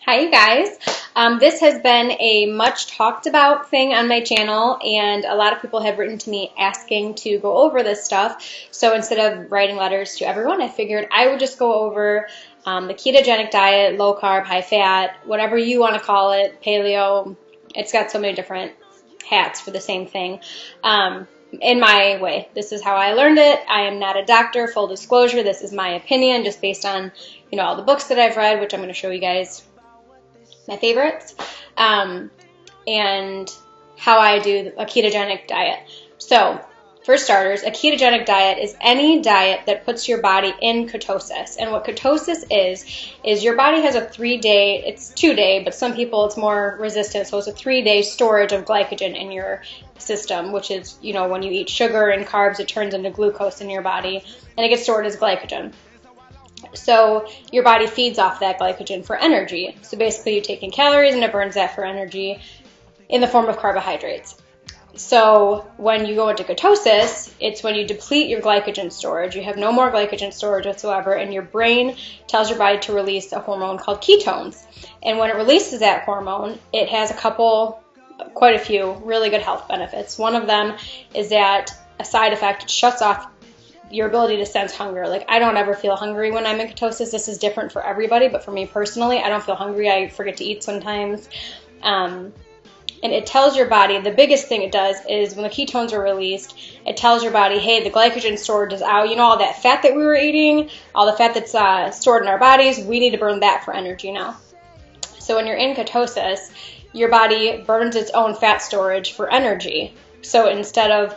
Hi, you guys. This has been a much talked about thing on my channel, and a lot of people have written to me asking to go over this stuff. So instead of writing letters to everyone, I figured I would just go over the ketogenic diet, low carb, high fat, whatever you want to call it, paleo. It's got so many different hats for the same thing. In my way. This is how I learned it. I am not a doctor, full disclosure. This is my opinion just based on, all the books that I've read, which I'm going to show you guys my favorites, and how I do a ketogenic diet. So, for starters, a ketogenic diet is any diet that puts your body in ketosis. And what ketosis is your body has a 3-day, it's 2-day, but some people it's more resistant, so it's a 3-day storage of glycogen in your system, which is, when you eat sugar and carbs, it turns into glucose in your body, and it gets stored as glycogen. So your body feeds off that glycogen for energy. So basically you take in calories and it burns that for energy in the form of carbohydrates. So when you go into ketosis, it's when you deplete your glycogen storage. You have no more glycogen storage whatsoever, and your brain tells your body to release a hormone called ketones. And when it releases that hormone, it has quite a few really good health benefits. One of them is that a side effect, it shuts off your ability to sense hunger. Like, I don't ever feel hungry when I'm in ketosis. This is different for everybody, but for me personally, I don't feel hungry. I forget to eat sometimes. And it tells your body, the biggest thing it does is when the ketones are released, it tells your body, hey, the glycogen storage is out. All that fat that we were eating, all the fat that's stored in our bodies, we need to burn that for energy now. So when you're in ketosis, your body burns its own fat storage for energy. So instead of,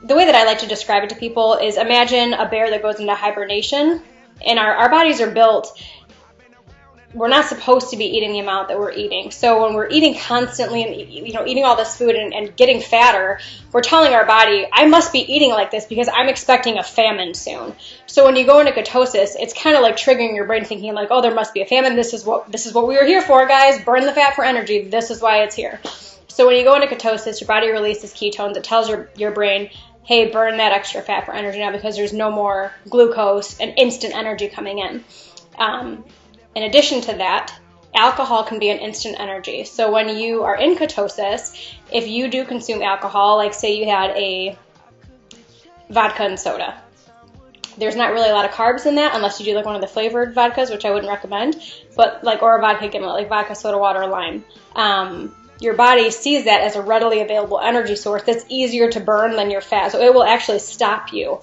the way that I like to describe it to people is imagine a bear that goes into hibernation, and our bodies are built, we're not supposed to be eating the amount that we're eating. So when we're eating constantly and eating all this food and getting fatter, we're telling our body, I must be eating like this because I'm expecting a famine soon. So when you go into ketosis, it's kind of like triggering your brain thinking like, oh, there must be a famine. This is what we were here for, guys. Burn the fat for energy. This is why it's here. So when you go into ketosis, your body releases ketones. It tells your brain, hey, burn that extra fat for energy now because there's no more glucose and instant energy coming in. In addition to that, alcohol can be an instant energy. So when you are in ketosis, if you do consume alcohol, like say you had a vodka and soda, there's not really a lot of carbs in that unless you do like one of the flavored vodkas, which I wouldn't recommend, but or a vodka gimlet, like vodka, soda, water, lime. Your body sees that as a readily available energy source that's easier to burn than your fat. So it will actually stop you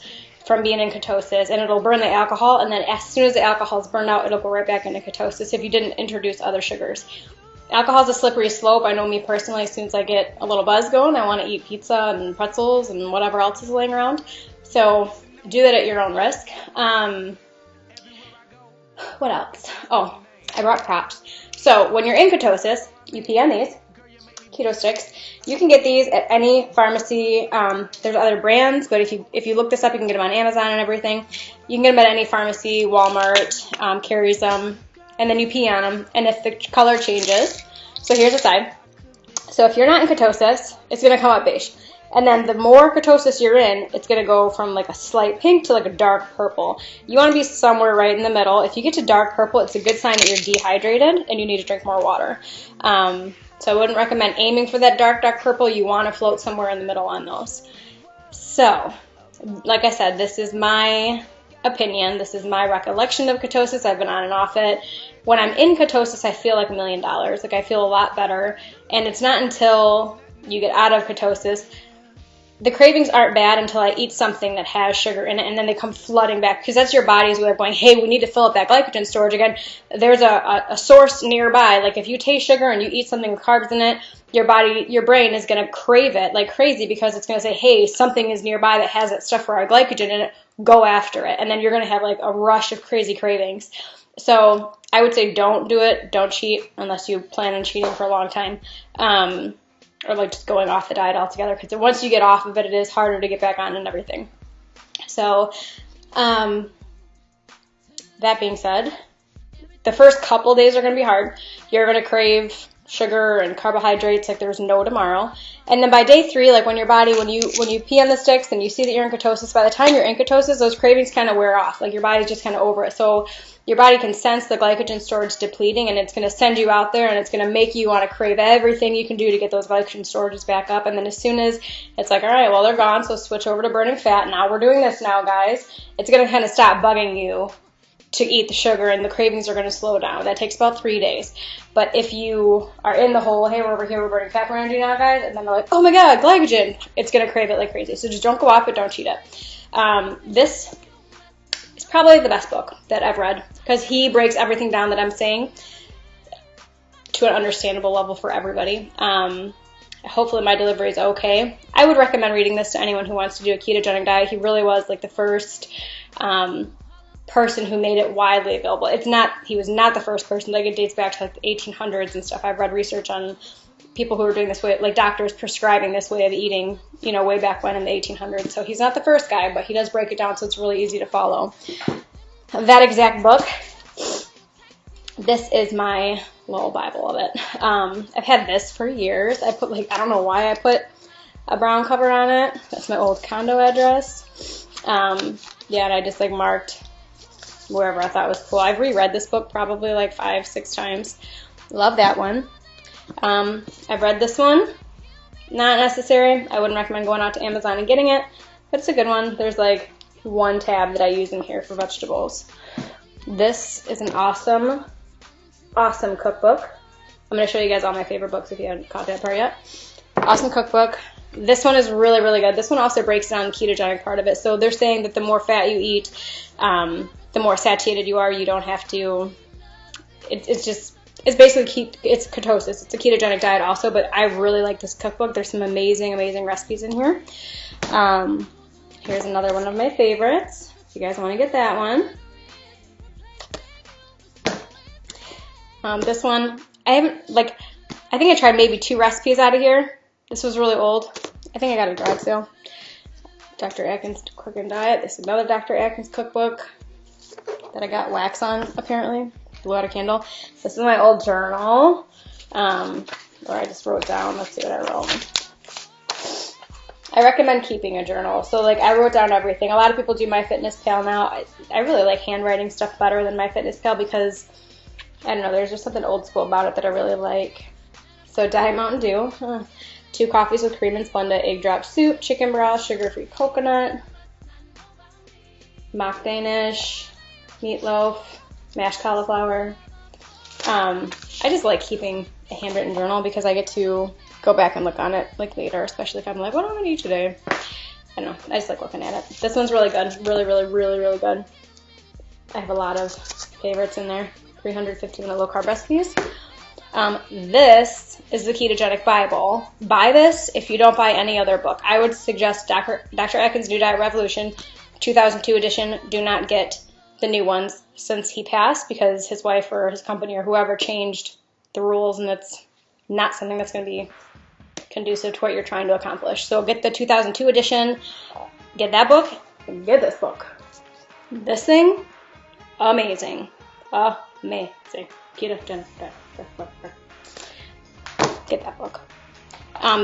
from being in ketosis, and it'll burn the alcohol, and then as soon as the alcohol is burned out, it'll go right back into ketosis if you didn't introduce other sugars. Alcohol is a slippery slope. I know me personally, as soon as I get a little buzz going, I want to eat pizza and pretzels and whatever else is laying around. So do that at your own risk. What else? Oh, I brought props. So when you're in ketosis, you pee on these keto sticks. You can get these at any pharmacy. There's other brands, but if you look this up, you can get them on Amazon and everything. You can get them at any pharmacy. Walmart carries them, and then you pee on them. And if the color changes, so here's the side. So if you're not in ketosis, it's going to come up beige. And then the more ketosis you're in, it's going to go from like a slight pink to like a dark purple. You want to be somewhere right in the middle. If you get to dark purple, it's a good sign that you're dehydrated and you need to drink more water. So I wouldn't recommend aiming for that dark purple. You want to float somewhere in the middle on those. So, like I said, this is my opinion. This is my recollection of ketosis. I've been on and off it. When I'm in ketosis, I feel like $1 million. Like I feel a lot better. And it's not until you get out of ketosis, the cravings aren't bad until I eat something that has sugar in it, and then they come flooding back because that's your body's way of going, hey, we need to fill up that glycogen storage again. There's a source nearby. Like if you taste sugar and you eat something with carbs in it, your brain is going to crave it like crazy because it's going to say, hey, something is nearby that has that stuff for our glycogen in it. Go after it. And then you're going to have like a rush of crazy cravings. So I would say don't do it. Don't cheat unless you plan on cheating for a long time. Or like just going off the diet altogether, because once you get off of it, it is harder to get back on and everything. So, that being said, the first couple days are going to be hard. You're going to crave sugar and carbohydrates like there's no tomorrow. And then by day 3, like when your body, when you pee on the sticks and you see that you're in ketosis, by the time you're in ketosis, those cravings kind of wear off. Like your body's just kind of over it. So your body can sense the glycogen storage depleting, and it's going to send you out there, and it's going to make you want to crave everything you can do to get those glycogen storages back up. And then as soon as it's like, all right, well, they're gone, so switch over to burning fat. Now we're doing this now, guys. It's going to kind of stop bugging you to eat the sugar, and the cravings are going to slow down. That takes about 3 days. But if you are in the whole, hey, we're over here, we're burning fat for energy now, guys, and then they're like, oh my God, glycogen, it's going to crave it like crazy. So just don't go off it, don't cheat it. This is probably the best book that I've read, because he breaks everything down that I'm saying to an understandable level for everybody. Hopefully my delivery is okay. I would recommend reading this to anyone who wants to do a ketogenic diet. He really was like the first person who made it widely available. He was not the first person. Like it dates back to like the 1800s and stuff. I've read research on people who were doing this way, like doctors prescribing this way of eating, way back when in the 1800s. So he's not the first guy, but he does break it down so it's really easy to follow. That exact book, this is my little Bible of it. I've had this for years. I don't know why I put a brown cover on it. That's my old condo address. Yeah, and I just marked wherever I thought was cool. I've reread this book probably 5-6 times. Love that one. I've read this one. Not necessary. I wouldn't recommend going out to Amazon and getting it, but it's a good one. There's one tab that I use in here for vegetables. This is an awesome cookbook. I'm going to show you guys all my favorite books if you haven't caught that part yet. Awesome cookbook. This one is really, really good. This one also breaks down the ketogenic part of it. So they're saying that the more fat you eat, the more satiated you are. You don't have to, it's basically, it's ketosis. It's a ketogenic diet also, but I really like this cookbook. There's some amazing, amazing recipes in here. Here's another one of my favorites. If you guys want to get that one. This one, I think I tried maybe 2 recipes out of here. This was really old. I think I got a garage sale. Dr. Atkins Cooking Diet. This is another Dr. Atkins cookbook that I got wax on, apparently. Blew out a candle. This is my old journal, where I just wrote down. Let's see what I wrote. I recommend keeping a journal. So, I wrote down everything. A lot of people do MyFitnessPal now. I really like handwriting stuff better than MyFitnessPal because, I don't know, there's just something old school about it that I really like. So, Diet Mountain Dew. 2 coffees with cream and Splenda, egg drop soup, chicken broth, sugar-free coconut, mock Danish, meatloaf, mashed cauliflower. I just like keeping a handwritten journal because I get to go back and look on it later, especially if I'm what am I going to eat today? I don't know. I just like looking at it. This one's really good. Really, really, really, really good. I have a lot of favorites in there. 350-minute low-carb recipes. This is the Ketogenic Bible. Buy this if you don't buy any other book. I would suggest Dr. Atkins' New Diet Revolution, 2002 edition. Do not get the new ones since he passed because his wife or his company or whoever changed the rules, and it's not something that's going to be conducive to what you're trying to accomplish. So get the 2002 edition, get that book, and get this book. This thing, amazing. Amazing. Ketogenic. Get that book.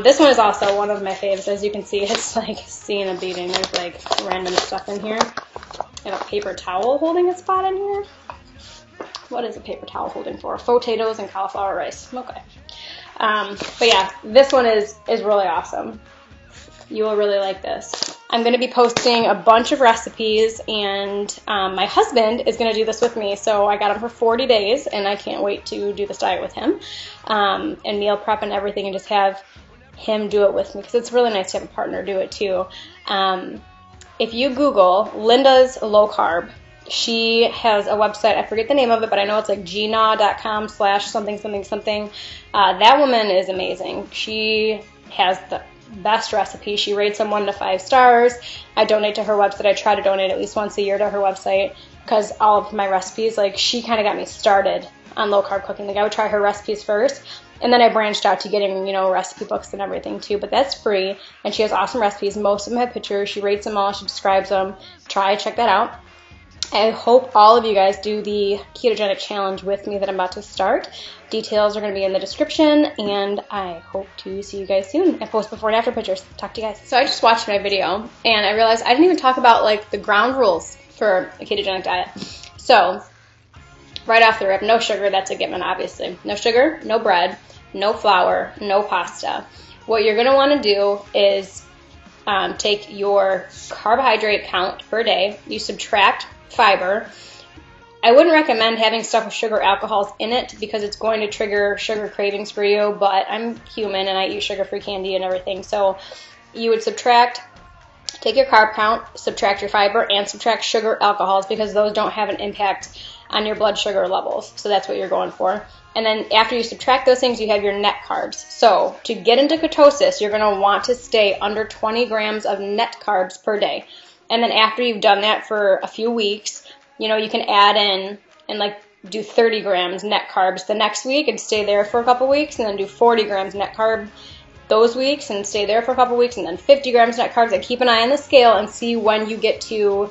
This one is also one of my faves. As you can see, it's seeing a beating. There's random stuff in here. I have a paper towel holding a spot in here. What is a paper towel holding for? Potatoes and cauliflower rice. Okay. But yeah, this one is really awesome. You will really like this. I'm going to be posting a bunch of recipes, and my husband is going to do this with me. So I got him for 40 days, and I can't wait to do this diet with him and meal prep and everything, and just have him do it with me because it's really nice to have a partner do it too. If you Google Linda's Low Carb, she has a website. I forget the name of it, but I know it's gna.com/something. That woman is amazing. She has the best recipe. She rates them 1 to 5 stars. I donate to her website. I try to donate at least once a year to her website because all of my recipes, she kind of got me started on low carb cooking. I would try her recipes first, and then I branched out to getting, recipe books and everything too. But that's free, and she has awesome recipes. Most of them have pictures. She rates them all. She describes them. Check that out. I hope all of you guys do the ketogenic challenge with me that I'm about to start. Details are going to be in the description, and I hope to see you guys soon. I post before and after pictures. Talk to you guys. So I just watched my video, and I realized I didn't even talk about like the ground rules for a ketogenic diet. So right off the rip, no sugar, that's a given, obviously. No sugar, no bread, no flour, no pasta. What you're going to want to do is take your carbohydrate count per day, you subtract fiber. I wouldn't recommend having stuff with sugar alcohols in it because it's going to trigger sugar cravings for you, but I'm human and I eat sugar-free candy and everything. So you would take your carb count, subtract your fiber, and subtract sugar alcohols because those don't have an impact on your blood sugar levels. So that's what you're going for. And then after you subtract those things, you have your net carbs. So to get into ketosis, you're going to want to stay under 20 grams of net carbs per day. And then after you've done that for a few weeks, you can add in and like do 30 grams net carbs the next week and stay there for a couple weeks, and then do 40 grams net carb those weeks and stay there for a couple weeks, and then 50 grams net carbs. And keep an eye on the scale and see when you get to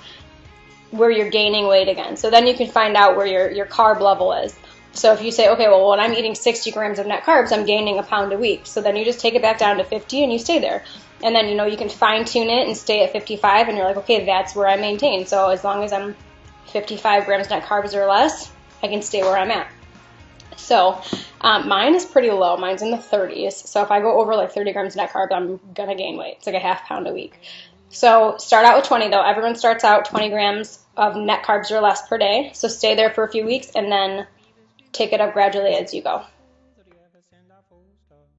where you're gaining weight again. So then you can find out where your carb level is. So if you say, okay, well, when I'm eating 60 grams of net carbs, I'm gaining a pound a week. So then you just take it back down to 50 and you stay there. And then, you can fine tune it and stay at 55 and you're like, okay, that's where I maintain. So as long as I'm 55 grams net carbs or less, I can stay where I'm at. So mine is pretty low. Mine's in the 30s. So if I go over like 30 grams net carbs, I'm going to gain weight. It's like a half pound a week. So start out with 20 though. Everyone starts out 20 grams of net carbs or less per day. So stay there for a few weeks and then take it up gradually as you go.